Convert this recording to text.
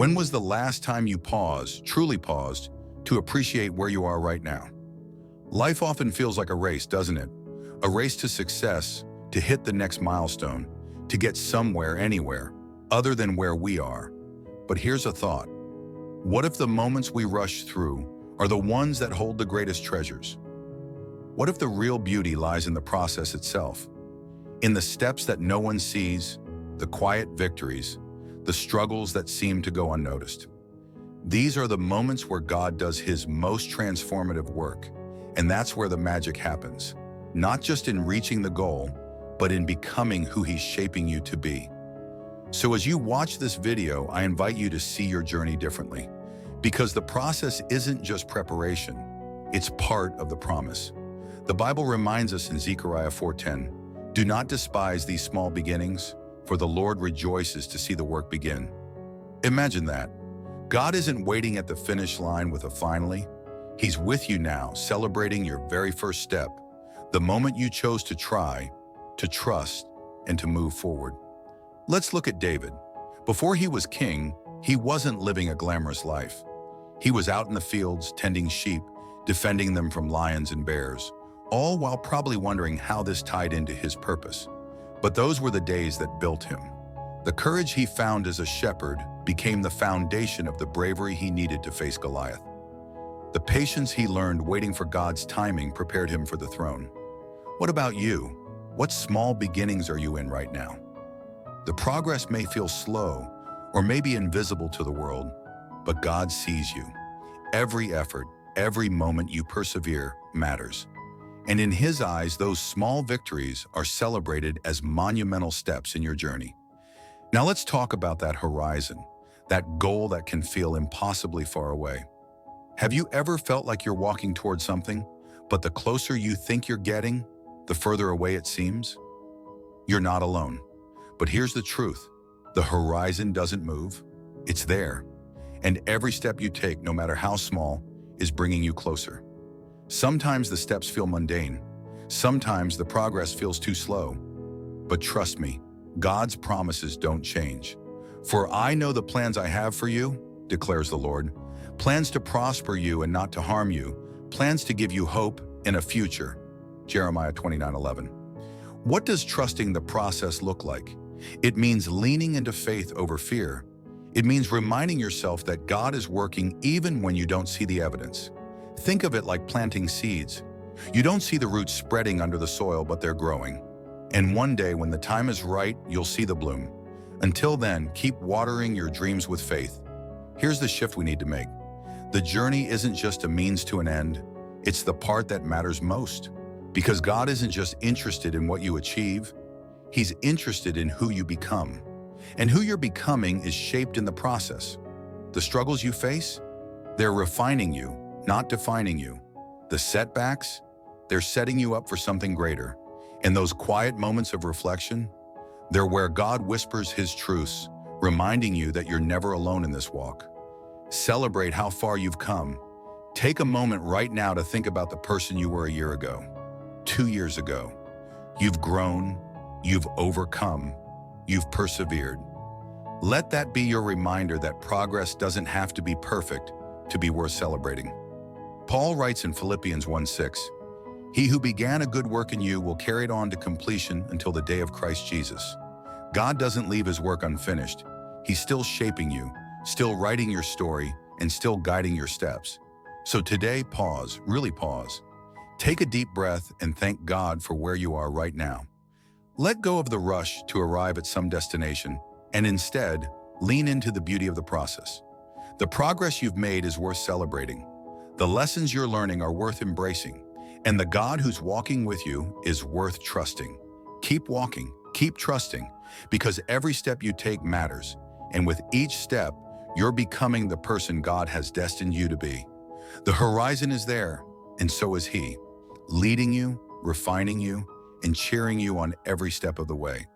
When was the last time you paused, truly paused, to appreciate where you are right now? Life often feels like a race, doesn't it? A race to success, to hit the next milestone, to get somewhere, anywhere, other than where we are. But here's a thought. What if the moments we rush through are the ones that hold the greatest treasures? What if the real beauty lies in the process itself? In the steps that no one sees, the quiet victories, the struggles that seem to go unnoticed. These are the moments where God does his most transformative work, and that's where the magic happens. Not just in reaching the goal, but in becoming who he's shaping you to be. So as you watch this video, I invite you to see your journey differently, because the process isn't just preparation, it's part of the promise. The Bible reminds us in Zechariah 4:10, "Do not despise these small beginnings, for the Lord rejoices to see the work begin." Imagine that. God isn't waiting at the finish line with a finally. He's with you now, celebrating your very first step, the moment you chose to try, to trust, and to move forward. Let's look at David. Before he was king, he wasn't living a glamorous life. He was out in the fields, tending sheep, defending them from lions and bears, all while probably wondering how this tied into his purpose. But those were the days that built him. The courage he found as a shepherd became the foundation of the bravery he needed to face Goliath. The patience he learned waiting for God's timing prepared him for the throne. What about you? What small beginnings are you in right now? The progress may feel slow or maybe invisible to the world, but God sees you. Every effort, every moment you persevere matters. And in his eyes, those small victories are celebrated as monumental steps in your journey. Now let's talk about that horizon, that goal that can feel impossibly far away. Have you ever felt like you're walking towards something, but the closer you think you're getting, the further away it seems? You're not alone. But here's the truth. The horizon doesn't move. It's there. And every step you take, no matter how small, is bringing you closer. Sometimes the steps feel mundane. Sometimes the progress feels too slow. But trust me, God's promises don't change. "For I know the plans I have for you," declares the Lord, "plans to prosper you and not to harm you, plans to give you hope and a future." Jeremiah 29:11. What does trusting the process look like? It means leaning into faith over fear. It means reminding yourself that God is working even when you don't see the evidence. Think of it like planting seeds. You don't see the roots spreading under the soil, but they're growing. And one day, when the time is right, you'll see the bloom. Until then, keep watering your dreams with faith. Here's the shift we need to make. The journey isn't just a means to an end. It's the part that matters most. Because God isn't just interested in what you achieve. He's interested in who you become. And who you're becoming is shaped in the process. The struggles you face, they're refining you, not defining you. The setbacks, they're setting you up for something greater. And those quiet moments of reflection, they're where God whispers his truths, reminding you that you're never alone in this walk. Celebrate how far you've come. Take a moment right now to think about the person you were a year ago, 2 years ago. You've grown, you've overcome, you've persevered. Let that be your reminder that progress doesn't have to be perfect to be worth celebrating. Paul writes in Philippians 1:6, "He who began a good work in you will carry it on to completion until the day of Christ Jesus." God doesn't leave his work unfinished. He's still shaping you, still writing your story, and still guiding your steps. So today, pause, really pause. Take a deep breath and thank God for where you are right now. Let go of the rush to arrive at some destination, and instead, lean into the beauty of the process. The progress you've made is worth celebrating. The lessons you're learning are worth embracing. And the God who's walking with you is worth trusting. Keep walking, keep trusting, because every step you take matters. And with each step, you're becoming the person God has destined you to be. The horizon is there, and so is he, leading you, refining you, and cheering you on every step of the way.